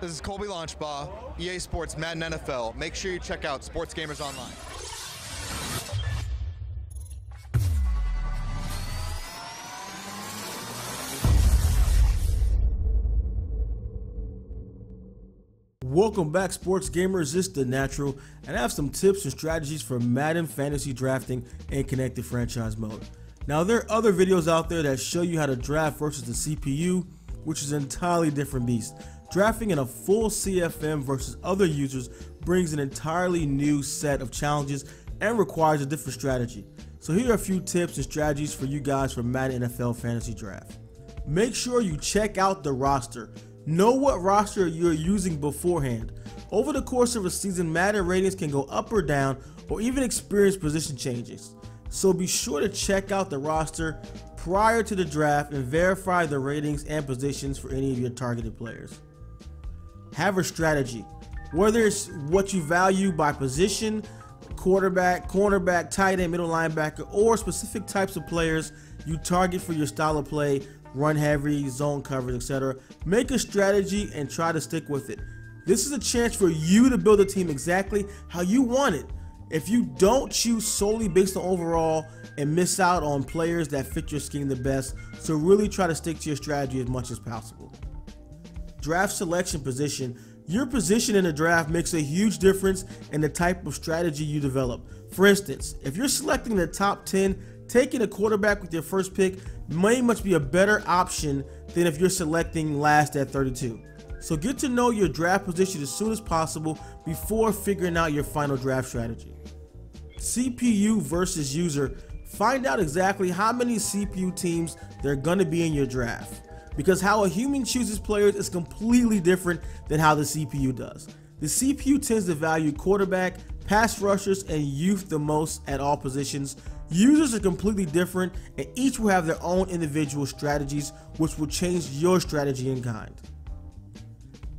This is Colby Launchbaugh, EA Sports Madden NFL. Make sure you check out Sports Gamers Online. Welcome back, sports gamers. It's The Natural, and I have some tips and strategies for Madden fantasy drafting and connected franchise mode. Now, there are other videos out there that show you how to draft versus the CPU, which is an entirely different beast. Drafting in a full CFM versus other users brings an entirely new set of challenges and requires a different strategy. So here are a few tips and strategies for you guys for Madden NFL Fantasy Draft. Make sure you check out the roster. Know what roster you're using beforehand. Over the course of a season, Madden ratings can go up or down or even experience position changes. So be sure to check out the roster prior to the draft and verify the ratings and positions for any of your targeted players. Have a strategy. Whether it's what you value by position, quarterback, cornerback, tight end, middle linebacker, or specific types of players you target for your style of play, run heavy, zone coverage, etc. Make a strategy and try to stick with it. This is a chance for you to build a team exactly how you want it. If you don't choose solely based on overall and miss out on players that fit your scheme the best, so really try to stick to your strategy as much as possible. Draft selection position. Your position in the draft makes a huge difference in the type of strategy you develop. For instance, if you're selecting the top 10, taking a quarterback with your first pick may much be a better option than if you're selecting last at 32. So get to know your draft position as soon as possible before figuring out your final draft strategy. CPU versus user. Find out exactly how many CPU teams there are going to be in your draft, because how a human chooses players is completely different than how the CPU does. The CPU tends to value quarterback, pass rushers, and youth the most at all positions. Users are completely different, and each will have their own individual strategies, which will change your strategy in kind.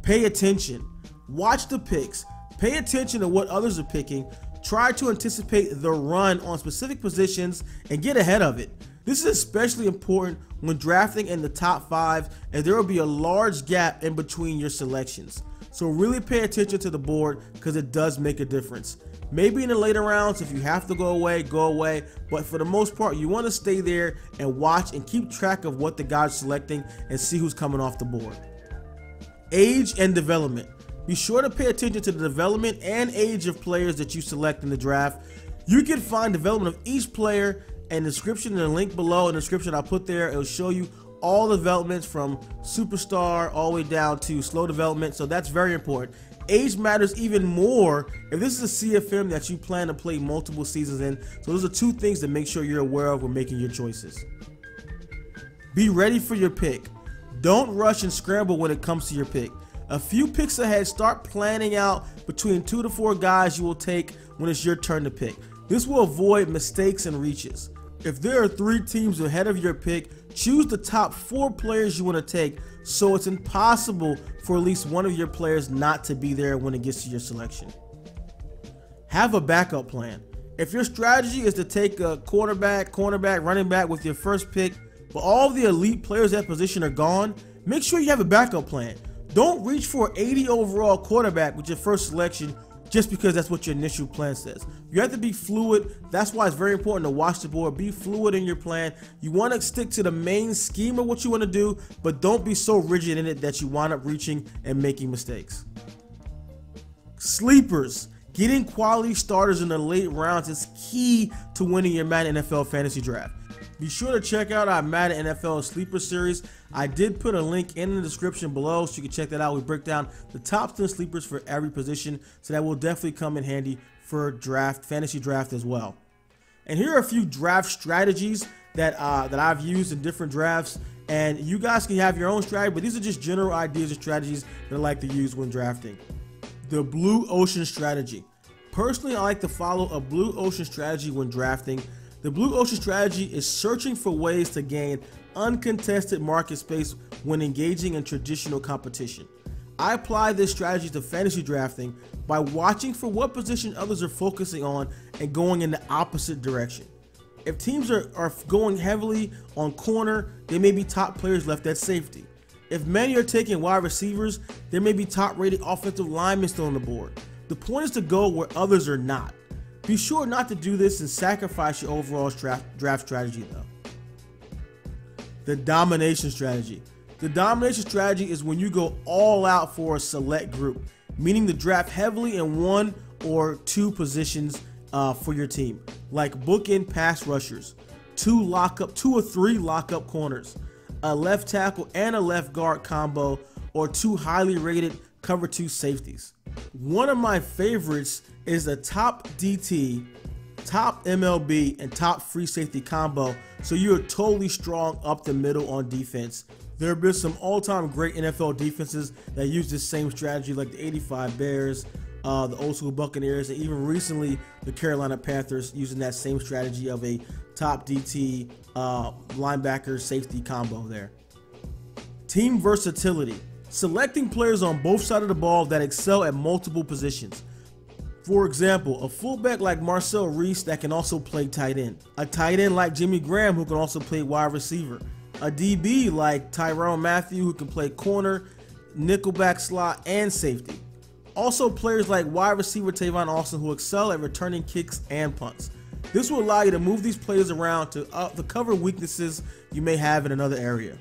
Pay attention. Watch the picks. Pay attention to what others are picking. Try to anticipate the run on specific positions and get ahead of it. This is especially important when drafting in the top 5, and there will be a large gap in between your selections. So really pay attention to the board, because it does make a difference. Maybe in the later rounds, if you have to go away, but for the most part, you want to stay there and watch and keep track of what the guy's selecting and see who's coming off the board. Age and development. Be sure to pay attention to the development and age of players that you select in the draft. You can find development of each player and description in the link below. In the description I'll put there, it'll show you all the developments from superstar all the way down to slow development, so that's very important. Age matters even more if this is a CFM that you plan to play multiple seasons in, so those are two things to make sure you're aware of when making your choices. Be ready for your pick. Don't rush and scramble when it comes to your pick. A few picks ahead, start planning out between 2 to 4 guys you will take when it's your turn to pick. This will avoid mistakes and reaches. If there are 3 teams ahead of your pick, choose the top 4 players you want to take, so it's impossible for at least one of your players not to be there when it gets to your selection. Have a backup plan. If your strategy is to take a quarterback, cornerback, running back with your first pick, but all of the elite players at position are gone, make sure you have a backup plan. Don't reach for an 80 overall quarterback with your first selection just because that's what your initial plan says. You have to be fluid. That's why it's very important to watch the board. Be fluid in your plan. You want to stick to the main scheme of what you want to do, but don't be so rigid in it that you wind up reaching and making mistakes. Sleepers. Getting quality starters in the late rounds is key to winning your Madden NFL Fantasy Draft. Be sure to check out our Madden NFL Sleeper Series. I did put a link in the description below, so you can check that out. We break down the top 10 sleepers for every position, so that will definitely come in handy for fantasy draft as well. And here are a few draft strategies that I've used in different drafts, and you guys can have your own strategy, but these are just general ideas and strategies that I like to use when drafting. The blue ocean strategy. Personally, I like to follow a blue ocean strategy when drafting. The blue ocean strategy is searching for ways to gain uncontested market space when engaging in traditional competition. I apply this strategy to fantasy drafting by watching for what position others are focusing on and going in the opposite direction. If teams are going heavily on corner, they may be top players left at safety. If many are taking wide receivers, there may be top-rated offensive linemen still on the board. The point is to go where others are not. Be sure not to do this and sacrifice your overall draft strategy though. The domination strategy. The domination strategy is when you go all out for a select group, meaning to draft heavily in one or two positions for your team, like bookend pass rushers, two or three lockup corners, a left tackle and a left guard combo, or two highly rated cover 2 safeties. One of my favorites is the top DT, top MLB, and top free safety combo, so you're totally strong up the middle on defense. There have been some all-time great NFL defenses that use this same strategy, like the '85 Bears, the old school Buccaneers, and even recently the Carolina Panthers using that same strategy of a top DT linebacker safety combo there. Team versatility. Selecting players on both sides of the ball that excel at multiple positions. For example, a fullback like Marcel Reese that can also play tight end. A tight end like Jimmy Graham who can also play wide receiver. A DB like Tyrann Mathieu who can play corner, nickelback slot, and safety. Also players like wide receiver Tavon Austin who excel at returning kicks and punts. This will allow you to move these players around to cover weaknesses you may have in another area.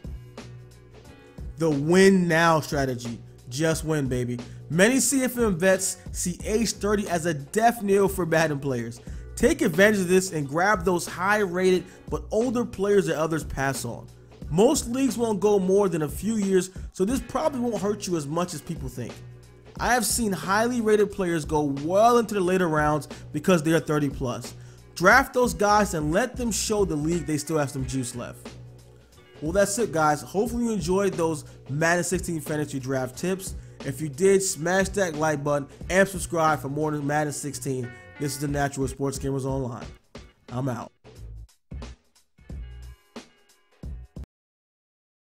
The win now strategy. Just win, baby. Many CFM vets see age 30 as a death knell for Madden players. Take advantage of this and grab those high-rated but older players that others pass on. Most leagues won't go more than a few years, so this probably won't hurt you as much as people think. I have seen highly rated players go well into the later rounds because they are 30 plus. Draft those guys and let them show the league they still have some juice left. Well, that's it, guys. Hopefully you enjoyed those Madden 16 Fantasy Draft tips. If you did, smash that like button and subscribe for more than Madden 16. This is The Natural with Sports Gamers Online. I'm out.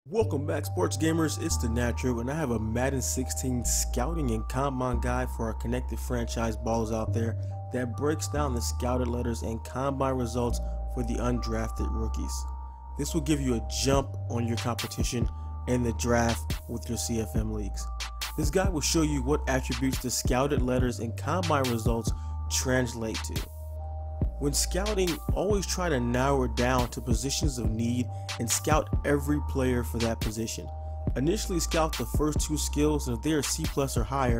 Welcome back, sports gamers. It's The Natural, and I have a Madden 16 scouting and combine guide for our connected franchise ballers out there that breaks down the scouted letters and combine results for the undrafted rookies. This will give you a jump on your competition in the draft with your CFM leagues. This guide will show you what attributes the scouted letters and combine results translate to. When scouting, always try to narrow it down to positions of need and scout every player for that position. Initially scout the first 2 skills, and if they are C+ or higher,